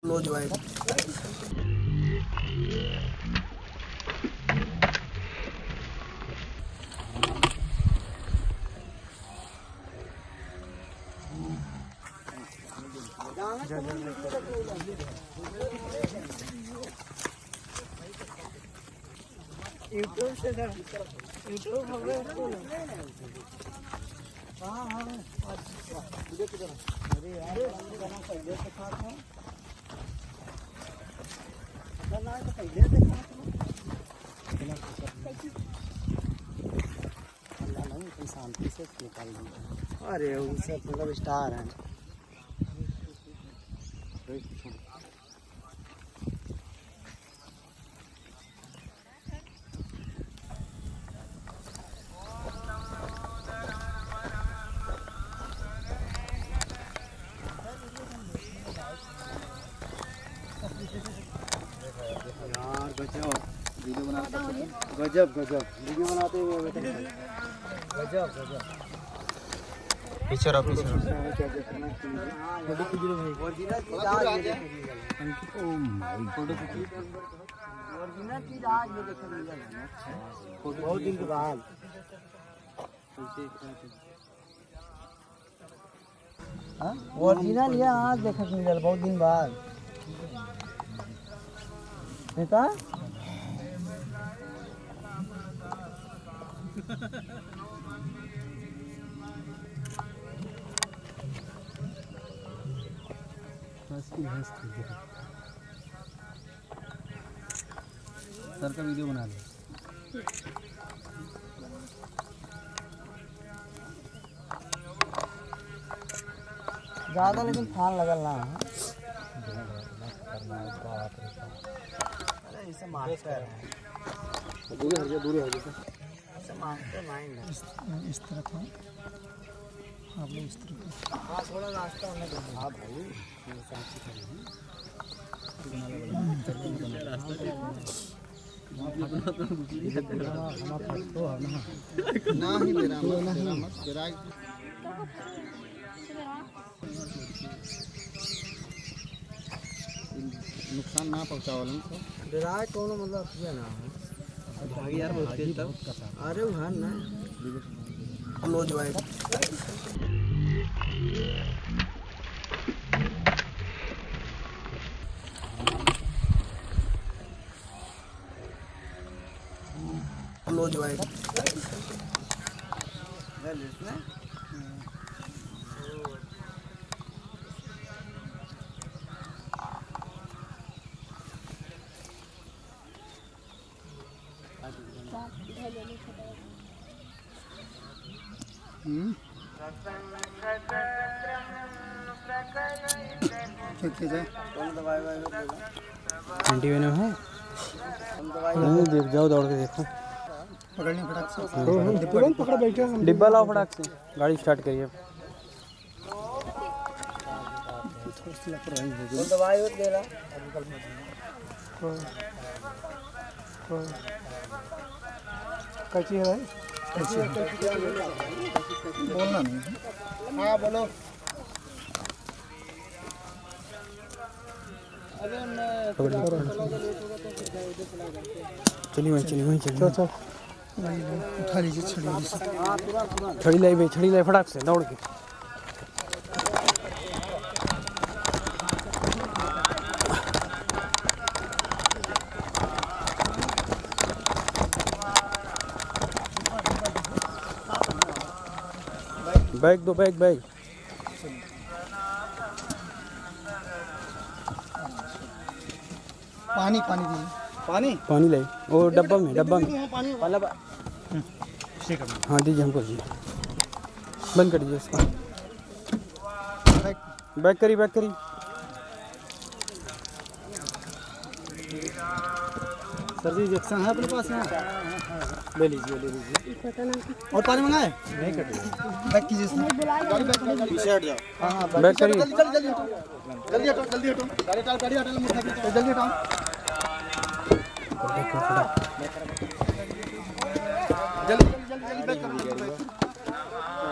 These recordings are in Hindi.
लो जो है यूट्यूब से यूट्यूब हो गया हाँ हाँ अरे यार पहले से खा था ना तो पहले से खा अल्लाह नहीं कोई शांति से निकाल दूँगा। अरे उससे मतलब स्टार है यार गजब वीडियो बनाते गजब गजब वीडियो बनाते हुए गजब गजब पीछे रहो पीछे रहो फोटो खींच लो भाई ओरिजिनल चीज आज ये देखो ओ माय फोटो खींच ओरिजिनल चीज आज ये देखो मिल जाएगा फोटो बहुत दिन के बाद हां ओरिजिनल ये आज देखो मिल जाएगा बहुत दिन बाद बेटा सर का वीडियो बना ले ज़्यादा लेकिन फान लगल ना अरे इसे मारते हैं दूर हो जा इसे मारते माइंड इस तरफ है आप लोग इस तरफ हाँ थोड़ा रास्ता होने दो हाँ भाई नुकसान ना पहुँचाओ डराए कौन मतलब ना यार बहुत तेज था अरे वो ना लो जो है लो जो है टीवी में है नहीं देख जाओ दौड़ के देखो पकड़ने फटाक से तुरंत पकड़ बैठे डिब्बा लाओ फटाक से गाड़ी स्टार्ट करिए दवाई और दे रहा कैसी है भाई कैसी बोलना नहीं हाँ बोलो चलिए वहीं चलिए चल उठा लीजिए छड़ी लाई भाई छड़ी लाई फटाक से दौड़ के बैग दो बैग बैग पानी पानी दीजिए पानी लाई वो डब्बा में हाँ दीजिए हमको जी बंद कर दीजिए इसको बैक करी सर जी इंजेक्शन है अपने पास यहाँ ले लीजिए और पानी मंगाए नहीं कट बैक कीजिए पीछे हट जाओ हाँ बैक करिए जल्दी हटो गाड़ी हटाओ जल्दी हटाओ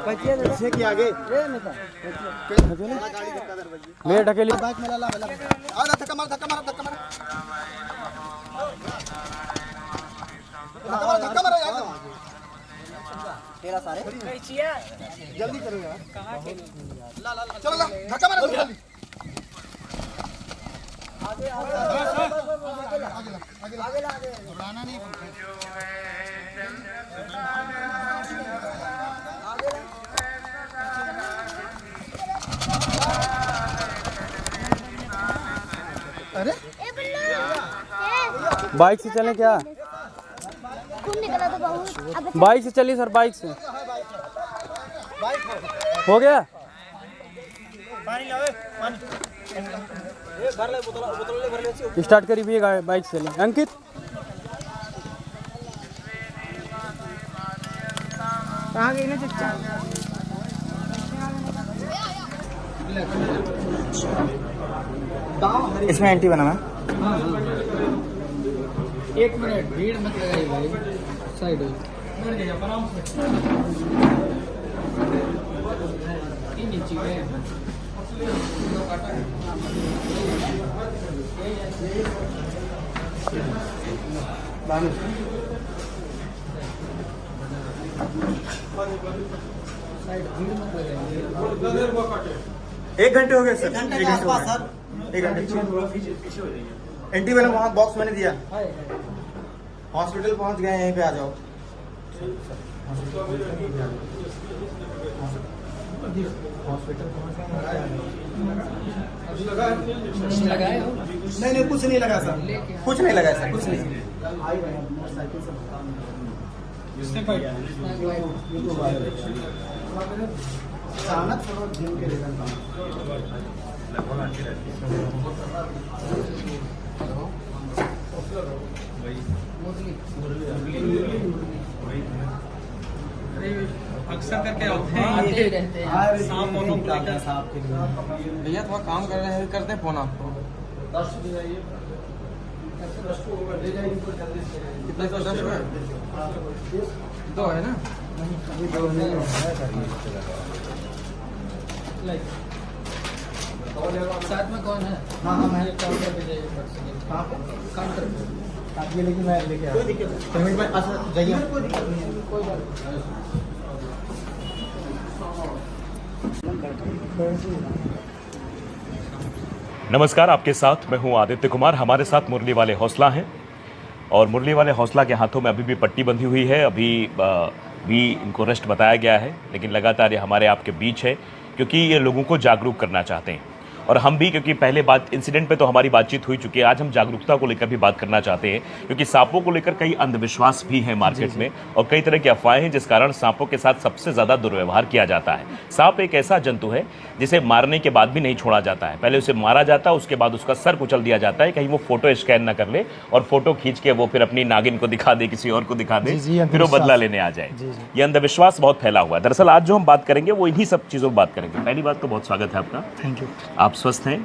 पीछे के आगे ले ढकेली बैक में ला तेरा सारे जल्दी करो यार। चलो धक्का मारो जल्दी। आगे घबराना नहीं। अरे बाइक से चलें क्या? बाइक से चलिए सर, बाइक से हो गया। स्टार्ट करी भैया, बाइक से चलें। अंकित कहाँ गई ना चच्चा? इसमें एंटी बनाना। 1 मिनट भीड़ मत लगाइए भाई, साइड हो। नीचे गए एक घंटे हो गए सर, 1 घंटे के आसपास सर, 1 घंटे। एंटी वाला वहाँ बॉक्स मैंने दिया। हॉस्पिटल पहुँच गए, यहीं पे आ जाओ। नहीं कुछ नहीं लगा सर, कुछ नहीं लगा सर, कुछ नहीं। अचानक जिम के अक्सर करके आते हैं सांप वालों को लेकर। भैया थोड़ा काम कर रहे हैं, करते हैं फोन आपको। कितना 10 दो है ना? साथ में कौन है? हाँ मैं काउंटर पे जाइए, काउंटर पे आप ये लेकिन मैं लेके आ पेमेंट में जाइए। कोई बात नमस्कार, आपके साथ मैं हूं आदित्य कुमार। हमारे साथ मुरली वाले हौसला हैं और मुरली वाले हौसला के हाथों में अभी भी पट्टी बंधी हुई है। अभी भी इनको रेस्ट बताया गया है, लेकिन लगातार ये हमारे आपके बीच है क्योंकि ये लोगों को जागरूक करना चाहते हैं। और हम भी, क्योंकि पहले बात इंसिडेंट पे तो हमारी बातचीत हुई चुकी है, आज हम जागरूकता को लेकर भी बात करना चाहते हैं क्योंकि सांपों को लेकर कई अंधविश्वास भी हैं मार्केट में और कई तरह की अफवाहें हैं जिस कारण सांपों के साथ सबसे ज्यादा दुर्व्यवहार किया जाता है। सांप एक ऐसा जंतु है जिसे मारने के बाद भी नहीं छोड़ा जाता है। पहले उसे मारा जाता है, उसके बाद उसका सर कुचल दिया जाता है, कहीं वो फोटो स्कैन ना कर ले और फोटो खींच के वो फिर अपनी नागिन को दिखा दे, किसी और को दिखा दे, फिर वो बदला लेने आ जाए। ये अंधविश्वास बहुत फैला हुआ है। दरअसल आज जो हम बात करेंगे वो इन्हीं सब चीजों पर बात करेंगे। पहली बात तो बहुत स्वागत है आपका, थैंक यू। आप स्वस्थ हैं,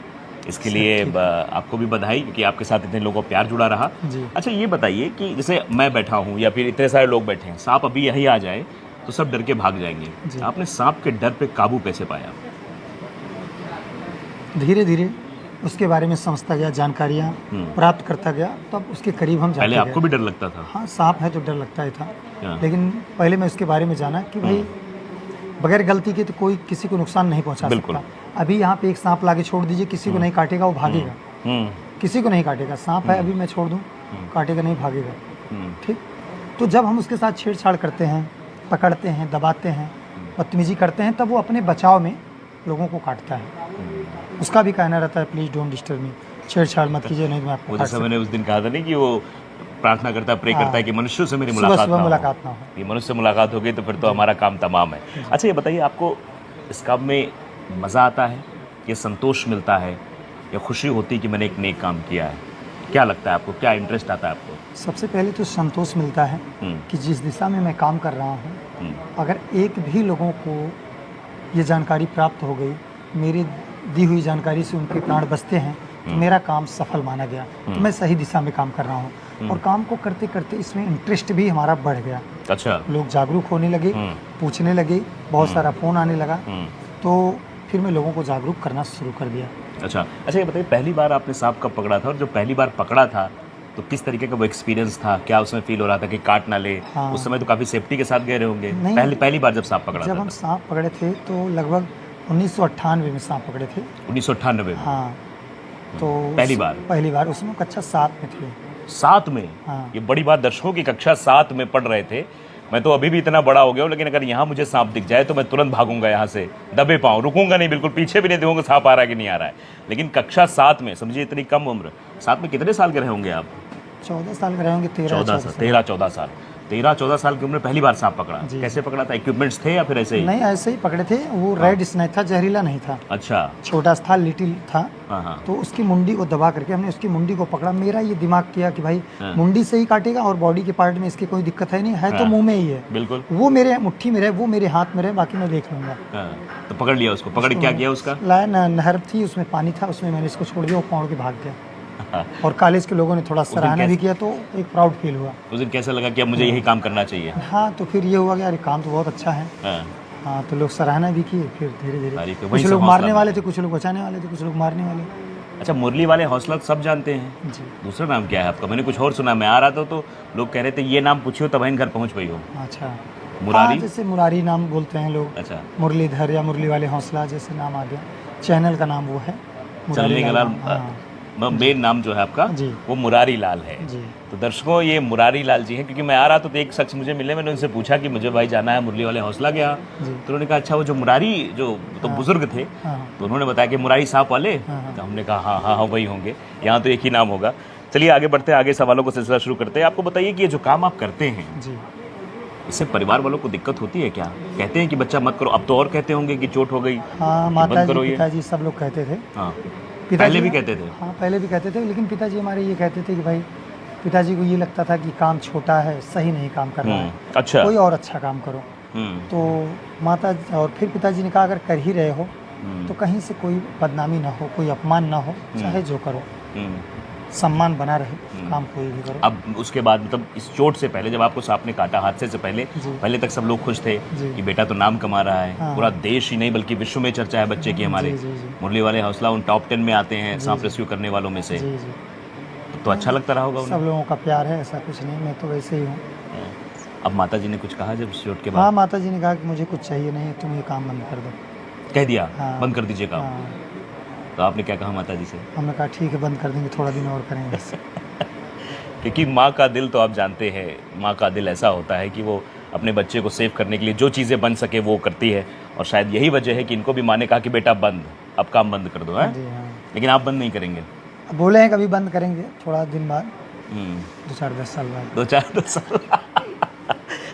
इसके लिए आपको भी बधाई क्योंकि आपके साथ इतने लोगों का प्यार जुड़ा रहा। अच्छा ये बताइए कि जैसे मैं बैठा हूँ या फिर इतने सारे लोग बैठे हैं, सांप अभी यही आ जाए तो सब डर के भाग जाएंगे। आपने सांप के डर पे काबू कैसे पाया? धीरे धीरे उसके बारे में समझता गया, जानकारियाँ प्राप्त करता गया, तब उसके करीब हम जाते पहले आपको भी डर लगता था? हाँ, सांप है तो डर लगता ही था, लेकिन पहले मैं उसके बारे में जाना कि भाई बगैर गलती के तो कोई किसी को नुकसान नहीं पहुंचा सकता। अभी यहाँ पे एक सांप लाके छोड़ दीजिए, किसी को नहीं काटेगा, वो भागेगा, किसी को नहीं काटेगा। सांप है, अभी मैं छोड़ दूँ, काटेगा नहीं, भागेगा। ठीक, तो जब हम उसके साथ छेड़छाड़ करते हैं, पकड़ते हैं, दबाते हैं, बदतमीजी करते हैं, तब वो अपने बचाव में लोगों को काटता है। उसका भी कहना रहता है प्लीज डोंट डिस्टर्ब मी, छेड़छाड़ मत कीजिए नहीं तो मैं आपको काट सकता हूं। मैंने उस दिन कहा था नहीं कि वो प्रार्थना करता है, प्रे करता है कि मनुष्यों से मेरी मुलाकात ना हो। ये मनुष्य से मुलाकात हो गई तो फिर तो हमारा काम तमाम है। अच्छा ये बताइए, आपको इस काम में मज़ा आता है, ये संतोष मिलता है या खुशी होती है कि मैंने एक नेक काम किया है? क्या लगता है आपको, क्या इंटरेस्ट आता है आपको? सबसे पहले तो संतोष मिलता है कि जिस दिशा में मैं काम कर रहा हूँ, अगर एक भी लोगों को ये जानकारी प्राप्त हो गई, मेरी दी हुई जानकारी से उनके प्राण बचते हैं, तो मेरा काम सफल माना गया, तो मैं सही दिशा में काम कर रहा हूँ। और काम को करते करते इसमें इंटरेस्ट भी हमारा बढ़ गया। अच्छा, लोग जागरूक होने लगे, पूछने लगे, बहुत सारा फ़ोन आने लगा, तो फिर मैं लोगों को जागरूक करना शुरू कर दिया। अच्छा अच्छा, ये बताइए पहली बार आपने सांप कब पकड़ा था, और जब पहली बार पकड़ा था तो किस तरीके का वो एक्सपीरियंस था, क्या उसमें फील हो रहा था कि काट ना ले? हाँ। उस समय तो काफ़ी सेफ्टी के साथ गए रहे होंगे। नहीं। पहली बार जब सांप पकड़ा जब था हम सांप पकड़े थे तो लगभग 1998 में सांप पकड़े थे। 1998 में? हाँ, तो पहली बार उसमें कक्षा 7 में थे। 7 में? हाँ। ये बड़ी बात, दर्शकों की कक्षा 7 में पढ़ रहे थे। मैं तो अभी भी इतना बड़ा हो गया हूँ, लेकिन अगर यहाँ मुझे सांप दिख जाए तो मैं तुरंत भागूंगा यहाँ से, दबे पाऊँ, रुकूंगा नहीं, बिल्कुल पीछे भी नहीं देखूंगा सांप आ रहा है कि नहीं आ रहा है। लेकिन कक्षा 7 में, समझिए इतनी कम उम्र, 7 में कितने साल के रहे होंगे आप? 14 साल के रहे होंगे। 13-14 साल। 13-14 साल की उम्र में पहली बार सांप पकड़ा। कैसे पकड़ा था? इक्विपमेंट्स थे या फिर ऐसे ही? नहीं, ऐसे ही पकड़े थे। वो रेड स्नेक था, जहरीला नहीं था। अच्छा। छोटा सा था, लिटिल था। हाँ। तो उसकी मुंडी को दबा करके हमने उसकी मुंडी को पकड़ा। मेरा ये दिमाग किया कि भाई मुंडी से ही काटेगा और बॉडी के पार्ट में इसकी कोई दिक्कत है नहीं, है तो मुंह में ही है। बिल्कुल। वो मेरे मुट्ठी में रहे, वो मेरे हाथ में रहे, बाकी मैं देख लूंगा। तो पकड़ लिया उसको। पकड़ क्या किया उसका? लाया, नहर थी, उसमें पानी था, उसमें मैंने इसको छोड़ दिया, वो पौड़ के भाग गया। और कॉलेज के लोगों ने थोड़ा सराहना भी किया, तो एक प्राउड फील हुआ। उस दिन कैसा लगा कि अब मुझे यही काम करना चाहिए? हाँ, तो फिर ये हुआ कि यार काम तो बहुत अच्छा है। हाँ, तो लोग सराहना भी किए। फिर धीरे धीरे कुछ लोग मारने वाले थे, कुछ लोग बचाने वाले थे, कुछ लोग मारने वाले। अच्छा, मुरली वाले हौसला सब जानते हैं जी। दूसरा नाम क्या है आपका? मैंने कुछ और सुना, मैं आ रहा था तो लोग कह रहे थे ये नाम पूछियो तब घर पहुंच गई हो। अच्छा, मुरारी? हाँ, जैसे मुरारी नाम बोलते हैं लोग। अच्छा। मुरलीधर या मुरली वाले हौसला जैसे नाम आ गया। चैनल का नाम वो है चलने का लाल। मेन नाम जो है आपका जी। वो मुरारी लाल है जी। तो दर्शकों, ये मुरारी लाल जी हैं। क्योंकि मैं आ रहा था तो एक शख्स मुझे मिले, मैंने उनसे पूछा कि मुझे भाई जाना है मुरली वाले हौसला के यहाँ। तो उन्होंने कहा अच्छा वो जो मुरारी जो तो बुजुर्ग थे, तो उन्होंने बताया कि मुरारी सांप वाले। तो हमने कहा हाँ वही होंगे, यहाँ तो एक ही नाम होगा। चलिए आगे बढ़ते हैं, आगे सवालों का सिलसिला शुरू करते हैं। आपको बताइए कि ये जो काम आप करते हैं जी, इससे परिवार वालों को दिक्कत होती है क्या? कहते हैं कि बच्चा मत करो, अब तो और कहते होंगे कि चोट हो गई। हाँ, माता जी, पिताजी सब लोग कहते थे। हाँ, पहले भी कहते थे। हाँ, पहले भी कहते थे, लेकिन पिताजी हमारे ये कहते थे कि भाई, पिताजी को ये लगता था कि काम छोटा है, सही नहीं काम कर रहा है। अच्छा। कोई और अच्छा काम करो। तो माता और फिर पिताजी ने कहा अगर कर ही रहे हो तो कहीं से कोई बदनामी ना हो, कोई अपमान ना हो, चाहे जो करो, सम्मान बना रहे, काम कोई भी करो। अब उसके बाद मतलब इस चोट से पहले, जब आपको सांप ने काटा हादसे से पहले तक सब लोग खुश थे कि बेटा तो नाम कमा रहा है। पूरा देश ही नहीं बल्कि विश्व में चर्चा है बच्चे की हमारे। मुरली वाले हौसला उन टॉप 10 में आते हैं सांप रेस्क्यू करने वालों में से। तो अच्छा लगता रहा होगा उन्हें? सब लोगों का प्यार है, ऐसा कुछ नहीं, मैं तो वैसे ही हूँ। अब माता जी ने कुछ कहा जब चोट के बाद? हाँ, माता जी ने कहा कि मुझे कुछ चाहिए नहीं, तुम ये काम बंद कर दो। कह दिया? हाँ। बंद कर दीजिए काम। तो आपने क्या कहा माता जी से? हमने कहा ठीक है, बंद कर देंगे, थोड़ा दिन और करेंगे। क्योंकि माँ का दिल तो आप जानते हैं, माँ का दिल ऐसा होता है कि वो अपने बच्चे को सेव करने के लिए जो चीज़ें बन सके वो करती है। और शायद यही वजह है कि इनको भी माँ ने कहा कि बेटा बंद, अब काम बंद कर दो है। लेकिन आप बंद नहीं करेंगे? बोले हैं कभी बंद करेंगे, थोड़ा दिन बाद, 2-4-10 साल बाद। 2-4-10 साल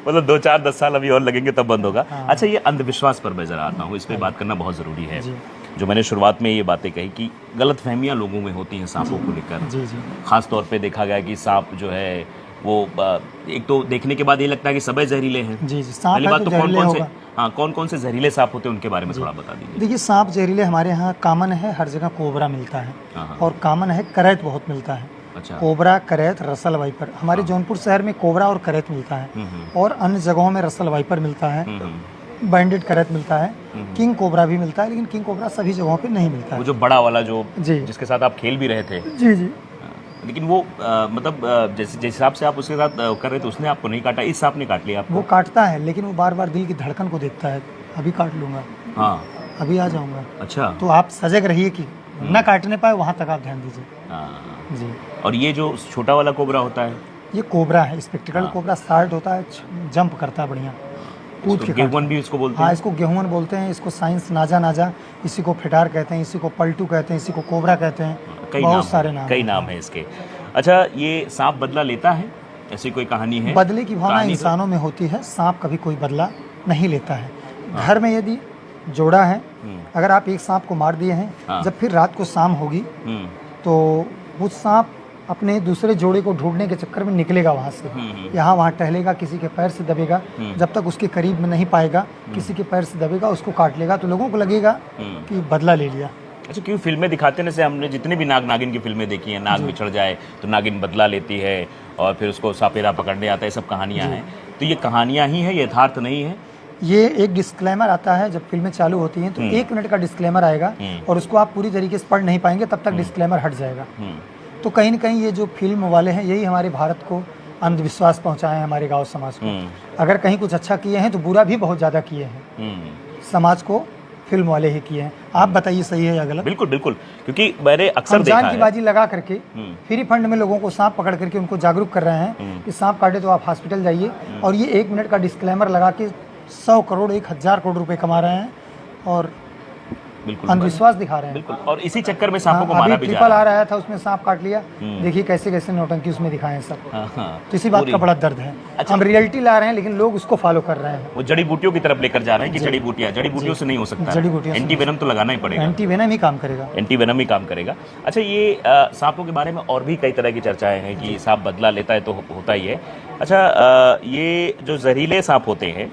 मतलब 2-4-10 साल अभी और लगेंगे तब बंद होगा। हाँ। अच्छा, ये अंधविश्वास पर मैं जरा आता हूँ, इस पर बात करना बहुत ज़रूरी है। जो मैंने शुरुआत में ये बातें कही कि गलतफहमियां लोगों में होती हैं सांपों को लेकर। जी जी। खास तौर पे देखा गया कि सांप जो है वो एक तो देखने के बाद ये लगता है कि सभी जहरीले हैं। जी जी। पहली बात तो कौन कौन से जहरीले सांप होते हैं उनके बारे में थोड़ा बता दीजिए। देखिए, सांप जहरीले हमारे यहाँ कॉमन है, हर जगह कोबरा मिलता है और कॉमन है करैत बहुत मिलता है। अच्छा। कोबरा, करैत, रसल वाइपर। हमारे जौनपुर शहर में कोबरा और करैत मिलता है और अन्य जगहों में रसल वाइपर मिलता है, बैंडेड करैत मिलता है, किंग कोबरा भी मिलता है, लेकिन किंग कोबरा सभी जगहों पे नहीं मिलता है। वो जो बड़ा वाला जो जी, जिसके साथ आप खेल भी रहे थे। जी जी। लेकिन वो मतलब जैसे जिस हिसाब से आप उसके साथ कर रहे थे उसने आपको नहीं काटा, इस सांप ने काट लिया आपको? वो काटता है, लेकिन वो बार बार दिल की धड़कन को देखता है, अभी काट लूंगा, हाँ अभी आ जाऊंगा। अच्छा। तो आप सजग रहिए कि न काटने पाए, वहाँ तक आप ध्यान दीजिए। जी। और ये जो छोटा वाला कोबरा होता है, ये कोबरा है, स्पेक्टिकल कोबरा, शार्ट होता है, जंप करता है बढ़िया, कूद के। गेहुअन भी इसको बोलते हैं? हाँ, इसको गेहुअन बोलते हैं, इसको साइंस नाजा, इसी को फिटार कहते हैं, इसी को पलटू कहते हैं, इसी को कोबरा कहते हैं, बहुत सारे नाम, कई नाम है इसके। अच्छा, ये सांप बदला लेता है, ऐसी कोई कहानी है? बदले की भावना इंसानों में होती है, सांप कभी कोई बदला नहीं लेता है। घर में यदि जोड़ा है, अगर आप एक सांप को मार दिए हैं, जब फिर रात को शाम होगी तो वो सांप अपने दूसरे जोड़े को ढूंढने के चक्कर में निकलेगा वहाँ से, यहाँ वहाँ टहलेगा, किसी के पैर से दबेगा, जब तक उसके करीब में नहीं पाएगा, किसी के पैर से दबेगा, उसको काट लेगा, तो लोगों को लगेगा कि बदला ले लिया। अच्छा, क्यों फिल्में दिखाते हैं? हमने जितनी भी नाग नागिन की फिल्में देखी हैं, नाग बिछड़ जाए तो नागिन बदला लेती है और फिर उसको सापेरा पकड़ने आता है, सब कहानियाँ हैं। तो ये कहानियाँ ही हैं, यथार्थ नहीं है? ये एक डिस्क्लेमर आता है जब फिल्में चालू होती हैं, तो 1 मिनट का डिस्क्लेमर आएगा और उसको आप पूरी तरीके से पढ़ नहीं पाएंगे, तब तक डिस्क्लेमर हट जाएगा। तो कहीं ना कहीं ये जो फिल्म वाले हैं, यही हमारे भारत को अंधविश्वास पहुंचाए हैं, हमारे गांव समाज को। अगर कहीं कुछ अच्छा किए हैं तो बुरा भी बहुत ज़्यादा किए हैं, समाज को फिल्म वाले ही किए हैं। आप बताइए सही है या गलत? बिल्कुल बिल्कुल, क्योंकि मैंने अक्सर हम देखा जान की है। बाजी लगा करके फ्री फंड में लोगों को सांप पकड़ करके उनको जागरूक कर रहे हैं कि सांप काटे तो आप हॉस्पिटल जाइए, और ये 1 मिनट का डिस्क्लेमर लगा के 100 करोड़ 1000 करोड़ रुपए कमा रहे हैं और बिल्कुल अंधविश्वास दिखा रहे हैं। बिल्कुल, और इसी चक्कर में सांपों को अभी मारा भी जा ट्रिपल रहा आ है। रहा था, उसमें सांप काट लिया। देखिए कैसे कैसे नौटंकी उसमें दिखाए हैं सब। हाँ, तो इसी बात पूरी। का बड़ा दर्द है। अच्छा। हम रियलिटी ला रहे हैं लेकिन लोग उसको फॉलो कर रहे हैं। वो जड़ी बूटियों की तरफ लेकर जा रहे हैं कि जड़ी बूटियों से नहीं हो सकता, जड़ी बूटियों से एंटी वेनम तो लगाना ही पड़ेगा, एंटी वेनम ही काम करेगा। एंटी वेनम ही काम करेगा। अच्छा, ये सांपों के बारे में और भी कई तरह की चर्चाएं हैं कि सांप बदला लेता है तो होता ही है। अच्छा, ये जो जहरीले सांप होते हैं